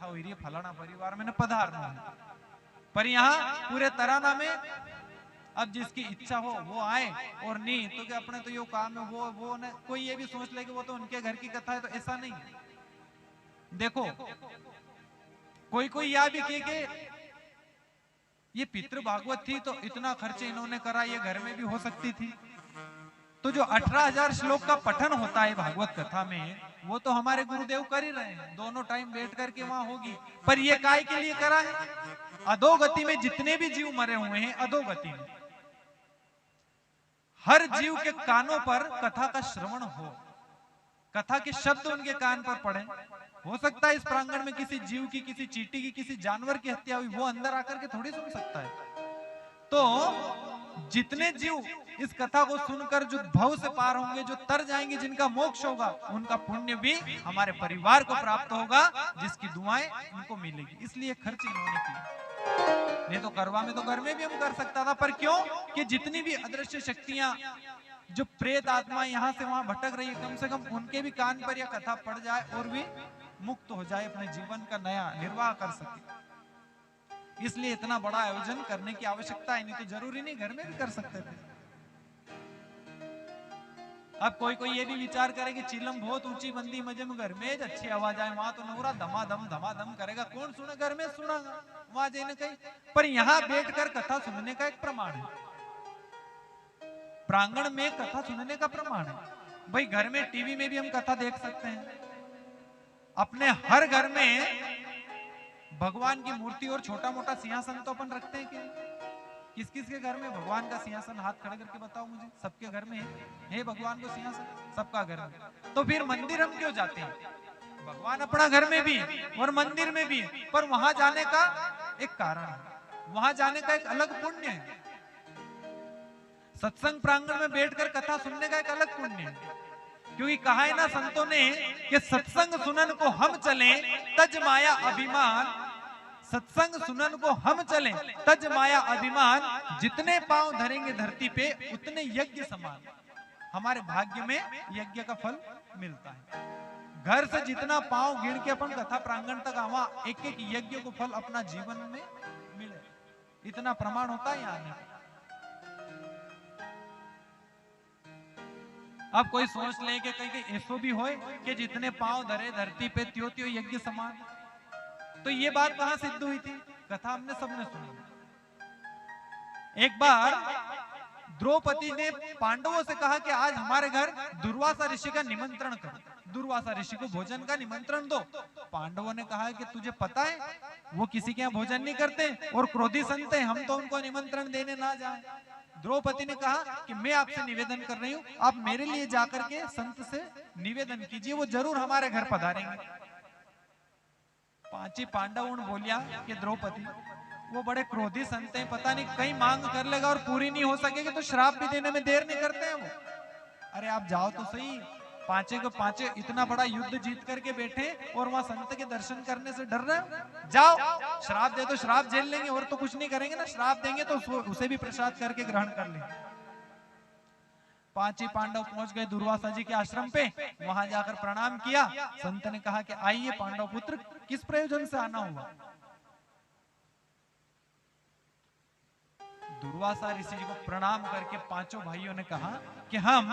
कथा हुई रही है फलाना परिवार में पधारना है, पर यहाँ पूरे तराना में अब जिसकी इच्छा हो वो आए, और नहीं तो क्या अपने तो ये काम है वो न, कोई ये भी सोच ले कि वो तो उनके घर की कथा है, तो ऐसा नहीं है। देखो कोई कोई यह भी कहे कि ये पितृ भागवत थी तो इतना खर्च इन्होंने करा, ये घर में भी हो सकती थी। तो जो 18,000 श्लोक का पठन होता है भागवत कथा में, वो तो हमारे गुरुदेव कर ही रहे हैं, दोनों टाइम बैठ करके वहां होगी। पर ये काय के लिए करा है? अधोगति में जितने भी जीव मरे हुए हैं, अधोगति में हर जीव के कानों पर कथा का श्रवण हो, कथा के शब्द उनके कान पर पड़े। हो सकता है इस प्रांगण में किसी जीव की, किसी चींटी की, किसी जानवर की हत्या हुई, वो अंदर आकर के थोड़ी सुन सकता है। तो जितने जीव इस कथा को सुनकर जो भव से पार होंगे, जो तर जाएंगे, जिनका मोक्ष होगा, उनका पुण्य भी हमारे परिवार को प्राप्त होगा, जिसकी दुआएं उनको मिलेगी। इसलिए खर्च इन्होंने किया। नहीं तो करवा में तो घर में भी हम कर सकता था, पर क्यों? कि जितनी भी अदृश्य शक्तियां, जो प्रेत आत्मा यहाँ से वहां भटक रही है, कम से कम उनके भी कान पर यह कथा पड़ जाए और भी मुक्त हो जाए, अपने जीवन का नया निर्वाह कर सके। इसलिए इतना बड़ा आयोजन करने की आवश्यकता है, नहीं तो जरूरी नहीं, घर में भी कर सकते थे। अब कोई कोई ये भी विचार करे कि चिलम बहुत ऊंची बंदी मजे में घर में अच्छी आवाज आए, वहां तो नूरा धमाधम करेगा, कौन सुने? घर में सुनागा वहां जाने कहीं। पर यहाँ बैठकर कथा सुनने का एक प्रमाण है, प्रांगण में कथा सुनने का प्रमाण है। भाई घर में टीवी में भी हम कथा देख सकते हैं, अपने हर घर में भगवान की मूर्ति और छोटा मोटा सिंहासन तो अपन रखते हैं कि किस किस के घर में भगवान का सिंहासन? हाथ खड़े करके बताओ मुझे। सबके घर में है भगवान को सिंहासन, सबका घर में। तो फिर मंदिर हम क्यों जाते हैं? भगवान अपना घर में भी और मंदिर में भी, पर वहां जाने का एक कारण है, वहां जाने का एक अलग पुण्य है। सत्संग प्रांगण में बैठकर कथा सुनने का एक अलग पुण्य है, क्योंकि कहा है ना संतों ने कि सत्संग सुनन को हम चले तज माया अभिमान, सत्संग सुनन को हम चले तज माया अभिमान, जितने पांव धरेंगे धरती पे उतने यज्ञ समान। हमारे भाग्य में यज्ञ का फल मिलता है। घर से जितना पांव गिन के अपन कथा प्रांगण तक आवा, एक एक यज्ञ को फल अपना जीवन में मिले, इतना प्रमाण होता है यहाँ। अब कोई सोच ले कि कहीं ऐसो भी होए कि जितने पांव धरे धरती पे त्यों त्यों यज्ञ समान, तो ये बात कहां सिद्ध हुई थी? कथा हमने सबने सुनी। एक बार द्रौपदी ने पांडवों से कहा कि आज हमारे घर दुर्वासा ऋषि का निमंत्रण करो, दुर्वासा ऋषि को भोजन का निमंत्रण दो। पांडवों ने कहा कि तुझे पता है वो किसी के यहाँ भोजन नहीं करते और क्रोधी संत है, हम तो उनको निमंत्रण देने ना जाएं। द्रौपदी ने कहा कि मैं आपसे निवेदन कर रही हूँ, आप मेरे लिए जाकर के संत से निवेदन कीजिए, वो जरूर हमारे घर पधारेंगे। पांची पांडव बोलिया कि द्रौपदी वो बड़े क्रोधी संत हैं, पता नहीं कहीं मांग कर लेगा और पूरी नहीं हो सकेगी तो श्राप भी देने में देर नहीं करते हैं वो। अरे आप जाओ तो सही, पांचे को पांचे इतना बड़ा युद्ध जीत करके बैठे और वहां संत के दर्शन करने से डर रहे हो? जाओ, श्राप दे तो श्राप झेल लेंगे और तो कुछ नहीं करेंगे ना, श्राप देंगे तो उसे भी प्रसाद करके ग्रहण कर लेंगे। पांची पांडव पहुंच गए दुर्वासा जी के आश्रम पे, वहां जाकर प्रणाम किया। संत ने कहा कि आइए पांडव पुत्र, किस प्रयोजन से आना हुआ? दुर्वासा ऋषि जी को प्रणाम करके पांचों भाइयों ने कहा कि हम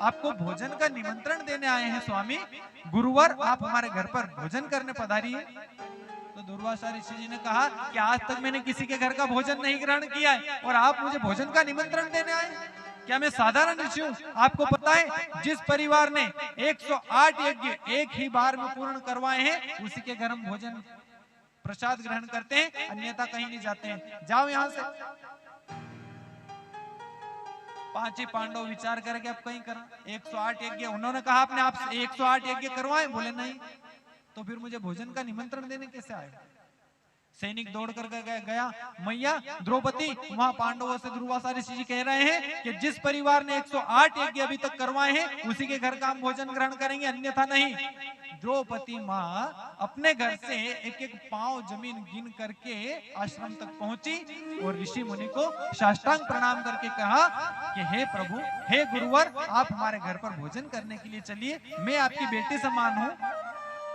आपको भोजन का निमंत्रण देने आए हैं स्वामी, गुरुवर आप हमारे घर पर भोजन करने पधारिए। तो दुर्वासा ऋषि जी ने कहा कि आज तक मैंने किसी के घर का भोजन नहीं ग्रहण किया है और आप मुझे भोजन का निमंत्रण देने आए? क्या मैं साधारण ऋषि हूँ? आपको पता है जिस परिवार ने 108 यज्ञ एक ही बार में पूर्ण करवाए हैं, उसी के घर हम भोजन प्रसाद ग्रहण करते हैं, अन्यथा कहीं नहीं जाते हैं। जाओ यहाँ से। पांची पांडव विचार करके अब कहीं करा 108 यज्ञ, उन्होंने कहा आपने आप 108 यज्ञ करवाए? बोले नहीं। तो फिर मुझे भोजन का निमंत्रण देने कैसे आए? सैनिक दौड़ कर गया, मैया द्रौपदी वहां पांडवों से दुर्वासा ऋषि जी कह रहे हैं कि जिस परिवार ने 108 यज्ञ अभी तक करवाए हैं उसी के घर का हम भोजन ग्रहण करेंगे, अन्यथा नहीं। द्रौपदी माँ अपने घर से एक एक पांव जमीन गिन करके आश्रम तक पहुंची और ऋषि मुनि को साष्टांग प्रणाम करके कहा कि हे प्रभु, हे गुरुवर, आप हमारे घर पर भोजन करने के लिए चलिए, मैं आपकी बेटी समान हूँ,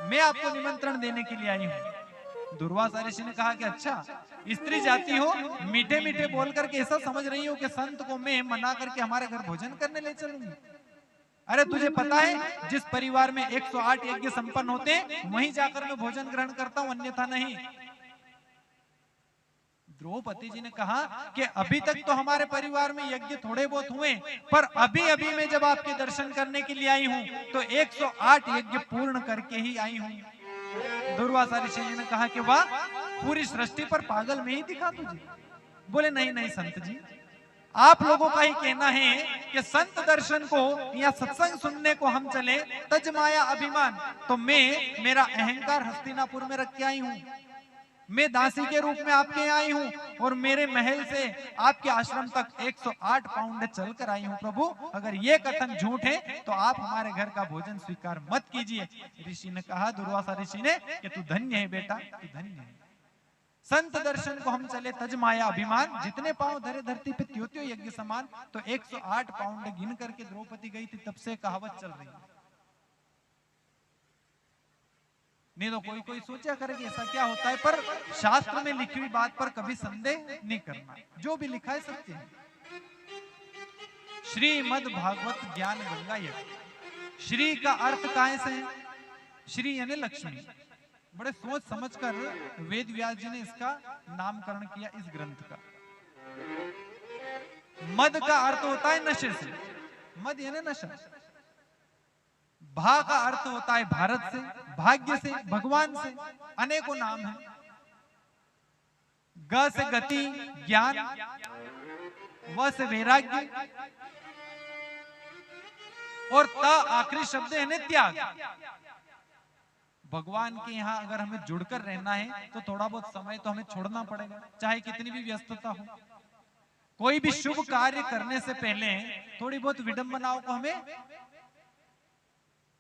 मैं आपको निमंत्रण देने के लिए आई हूँ। दुर्वासा ऋषि ने कहा कि अच्छा, स्त्री जाति हो, मीठे मीठे बोल करके ऐसा समझ रही हो कि संत को मैं मना करके हमारे घर भोजन करने ले चलूंगी? अरे तुझे पता है जिस परिवार में 108 यज्ञ संपन्न होते हैं वहीं जाकर मैं भोजन ग्रहण करता हूं, अन्यथा नहीं। द्रौपदी जी ने कहा कि अभी तक तो हमारे परिवार में यज्ञ थोड़े बहुत हुए, पर अभी अभी मैं जब आपके दर्शन करने के लिए आई हूं तो 108 यज्ञ पूर्ण करके ही आई हूं। दुर्वासा ऋषि जी ने कहा कि वाह, पूरी सृष्टि पर पागल में ही दिखा तुझे। बोले नहीं नहीं संत जी, आप लोगों का ही कहना है कि संत दर्शन को या सत्संग सुनने को हम चले, तज माया अभिमान, तो मैं मेरा अहंकार हस्तिनापुर में रख के आई हूं। मैं दासी के रूप में आपके यहाँ आई हूँ और मेरे महल से आपके आश्रम तक 108 पाउंड चल कर आई हूँ। प्रभु, अगर ये कथन झूठ है तो आप हमारे घर का भोजन स्वीकार मत कीजिए। ऋषि ने कहा, दुर्वासा ऋषि ने, कि तू धन्य है बेटा, तू धन्य है। संत दर्शन को हम चले तज माया अभिमान, जितने पांव धरे धरती पे त्यों त्यों यज्ञ समान। तो 108 पाउंड गिन करके द्रौपदी गई थी, तब से कहावत चल रही है। नहीं तो कोई कोई सोचा करेगी ऐसा क्या होता है, पर शास्त्र में लिखी हुई बात पर कभी संदेह नहीं करना, जो भी लिखा है सत्य है। श्रीमद् भागवत ज्ञान गंगा यज्ञ। श्री का अर्थ काय से है? श्री यानी लक्ष्मी। बड़े सोच समझकर वेद व्यास जी ने इसका नामकरण किया इस ग्रंथ का। मद का अर्थ होता है नशे से, मद यानी नशा। भा का अर्थ होता है भारत से, भाग्य से, भगवान से, अनेकों नाम हैं। ग से गति, ज्ञान, व से वैराग्य, और त आखिरी शब्द है त्याग। भगवान के यहाँ अगर हमें जुड़कर रहना है तो थोड़ा बहुत समय तो हमें छोड़ना पड़ेगा, चाहे कितनी भी व्यस्तता हो। कोई भी शुभ कार्य करने से पहले थोड़ी बहुत विडंबनाओं को हमें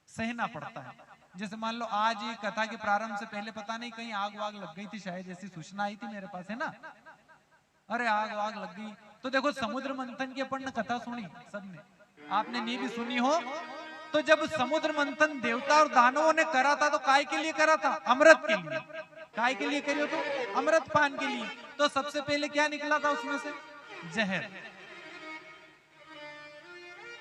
सहना पड़ता है। जैसे मान लो आज ये कथा के प्रारंभ से पहले पता नहीं कहीं आग वाग लग गई थी, शायद ऐसी सूचना आई थी मेरे पास, है ना? अरे आग वाग लग गई। तो देखो, समुद्र मंथन की अपन ने कथा सुनी सबने, आपने नहीं भी सुनी हो तो जब समुद्र मंथन देवता और दानवों ने करा था तो काय के लिए करा था? अमृत के लिए। काय के लिए करियो? तो अमृत पान के लिए। तो सबसे पहले क्या निकला था उसमें से? जहर।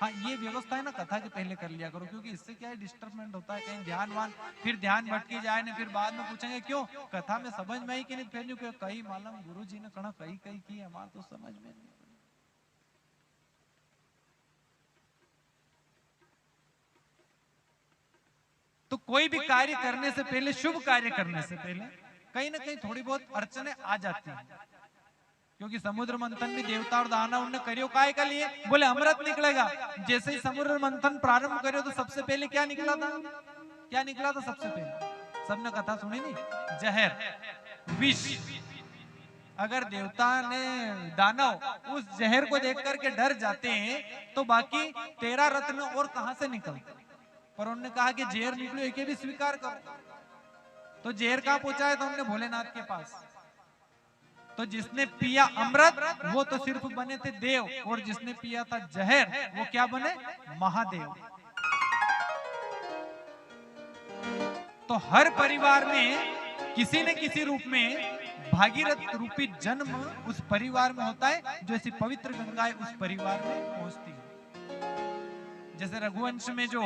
हाँ, ये व्यवस्था है ना, कथा के पहले कर लिया करो, क्योंकि इससे क्या है, डिस्टर्बमेंट होता है, कहीं ध्यान फिर ध्यान भटकी जाए ना, फिर बाद में पूछेंगे क्यों कथा में समझ में आई कि नहीं, फिर कई मालूम गुरु जी ने कहा कई कई की, हमारा तो समझ में नहीं। तो कोई भी कार्य करने से पहले, शुभ कार्य करने से पहले कहीं ना कहीं थोड़ी बहुत अड़चने आ जाती हैं, क्योंकि समुद्र मंथन भी देवता और दानव ने करियो काय के लिए? बोले अमृत निकलेगा। जैसे ही समुद्र मंथन प्रारंभ करियो तो सबसे पहले क्या निकला था? क्या निकला था सबसे पहले? सबने कथा सुनी नहीं? जहर, विष। अगर देवता ने दानव उस जहर को देख करके डर जाते हैं तो बाकी 13 रत्न और कहां से निकलते? पर उन्होंने कहा कि जहर निकलो एक भी स्वीकार करो। तो जहर कहां पहुंचाया था उन्होंने? भोलेनाथ के पास। तो जिसने पिया अमृत वो तो सिर्फ बने थे देव, और जिसने पिया था जहर वो क्या बने? महादेव। तो हर परिवार में किसी न किसी रूप में भागीरथ रूपी जन्म उस परिवार में होता है, जो ऐसी पवित्र गंगाएं उस परिवार में पहुंचती है। जैसे रघुवंश में जो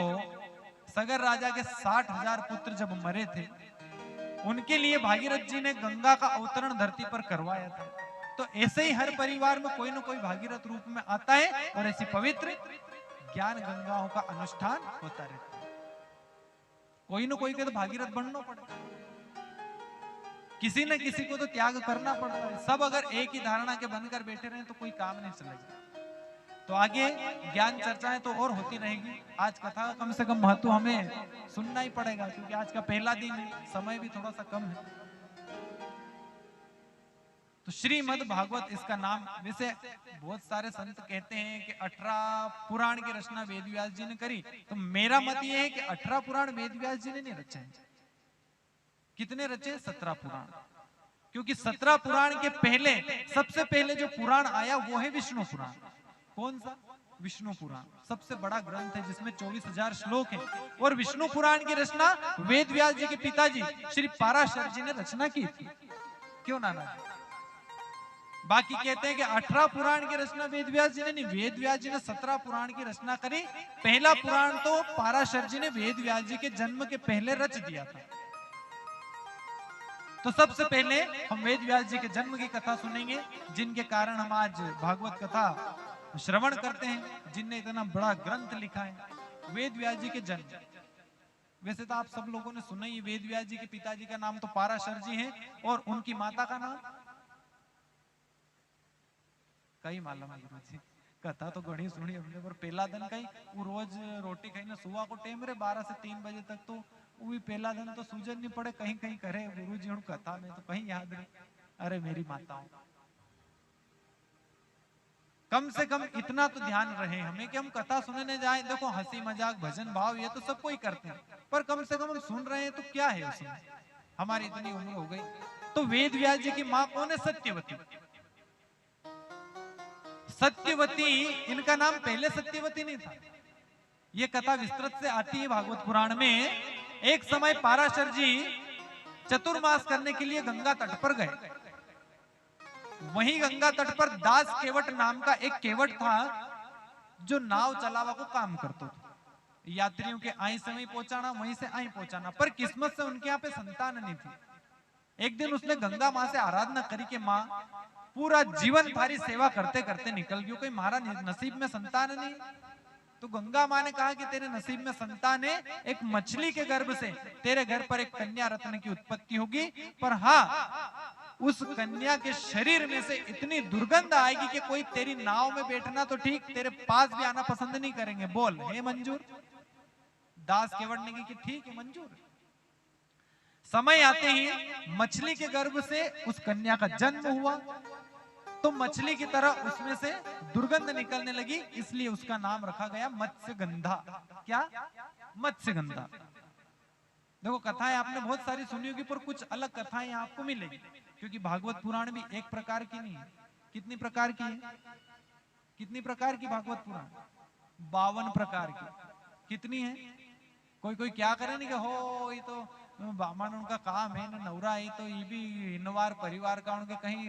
सगर राजा के 60,000 पुत्र जब मरे थे, उनके लिए भागीरथ जी ने गंगा का अवतरण धरती पर करवाया था। तो ऐसे ही हर परिवार में कोई न कोई भागीरथ रूप में आता है और ऐसी पवित्र ज्ञान गंगाओं का अनुष्ठान होता रहता है। कोई न कोई के तो भागीरथ बनना पड़ता है, किसी न किसी को तो त्याग करना पड़ता है। सब अगर एक ही धारणा के बनकर बैठे रहे तो कोई काम नहीं चलेगा। तो आगे ज्ञान चर्चाएं तो और होती रहेगी। आज कथा का कम से कम महत्व हमें सुनना ही पड़ेगा, क्योंकि आज का पहला दिन है, समय भी थोड़ा सा कम है। तो श्रीमद् भागवत इसका नाम। वैसे बहुत सारे संत कहते हैं कि 18 पुराण की रचना वेद व्यास जी ने करी, तो मेरा मत यह है कि 18 पुराण वेद व्यास जी ने नहीं रचे। कितने रचे? 17 पुराण। क्योंकि 17 पुराण के पहले, सबसे पहले जो पुराण आया वो है विष्णु पुराण। कौन सा? विष्णु पुराण सबसे बड़ा ग्रंथ है जिसमें 24,000 श्लोक हैं। और विष्णु पुराण की रचना वेद व्यास जी के पिताजी श्री पाराशर जी ने रचना की थी। क्यों नाना जी? बाकी कहते हैं कि 18 पुराण की रचना वेद व्यास जी ने नहीं, वेद व्यास जी ने 17 पुराण की रचना करी। पहला पुराण तो पाराशर जी ने वेद व्यास जी के जन्म के पहले रच दिया था। तो सबसे पहले हम वेद व्यास जी के जन्म की कथा सुनेंगे, जिनके कारण हम आज भागवत कथा श्रवण करते हैं, जिनने इतना बड़ा ग्रंथ लिखा है। वेद व्यास जी के जन्म, वैसे तो आप सब लोगों ने सुना ही, वेद व्यास जी के पिताजी का नाम तो पाराशर जी है और उनकी माता का नाम कई मालूम है गुरु जी। कथा तो घणी सुनी हमने, पर पहला दिन कई वो रोज रोटी खाई ना सुबह को टाइम रे 12 से 3 बजे तक, तो वो भी पहला दिन तो सूजन नहीं पड़े, कहीं कहीं करे गुरु जी कथा में तो कहीं याद नहीं। अरे मेरी माताओं, कम से कम इतना तो ध्यान रहे हमें कि हम कथा सुनने जाए, देखो हंसी मजाक भजन भाव ये तो सब कोई करते हैं, पर कम से कम हम सुन रहे हैं तो क्या है उसमें। हमारी इतनी उम्र हो गई। तो वेद व्यास जी की माँ कौन है? सत्यवती। सत्यवती, इनका नाम पहले सत्यवती नहीं था। यह कथा विस्तृत से आती है भागवत पुराण में। एक समय पाराशर जी चतुर्मास करने के लिए गंगा तट पर गए। वहीं गंगा तट पर दास केवट नाम का एक केवट था, जो नाव चलावा को काम करता था। यात्रियों के आई से वहीं पहुंचाना, वहीं से आई पहुंचाना। पर किस्मत से उनके यहाँ पे संतान नहीं थी। एक दिन उसने गंगा माँ से आराधना करी कि माँ, पूरा जीवन थारी सेवा करते करते निकल गयो, कोई मारा नसीब में संतान नहीं। तो गंगा माँ ने कहा कि तेरे नसीब में संतान है, एक मछली के गर्भ से तेरे घर पर एक कन्या रत्न की उत्पत्ति होगी, पर हाँ, उस कन्या के शरीर में से इतनी दुर्गंध आएगी कि कोई तेरी नाव में बैठना तो ठीक, तेरे पास भी आना पसंद नहीं करेंगे। बोल, हे मंजूर? दास केवट ने की ठीक है मंजूर। समय आते ही मछली के गर्भ से उस कन्या का जन्म हुआ, तो मछली की तरह उसमें से दुर्गंध निकलने लगी, इसलिए उसका नाम रखा गया मत्स्यगंधा। क्या? मत्स्यगंधा। देखो कथाएं आपने बहुत सारी सुनी होगी, पर कुछ अलग कथाएं आपको मिलेगी, क्योंकि भागवत पुराण भी एक प्रकार की नहीं है। कितनी प्रकार की है? कितनी प्रकार की भागवत पुराण? 52 प्रकार की। कितनी है? कोई कोई क्या करे नहीं कि हो ये तो बामन उनका काम है ना, नवरा है तो ये भी हिनवार परिवार का उनके कहीं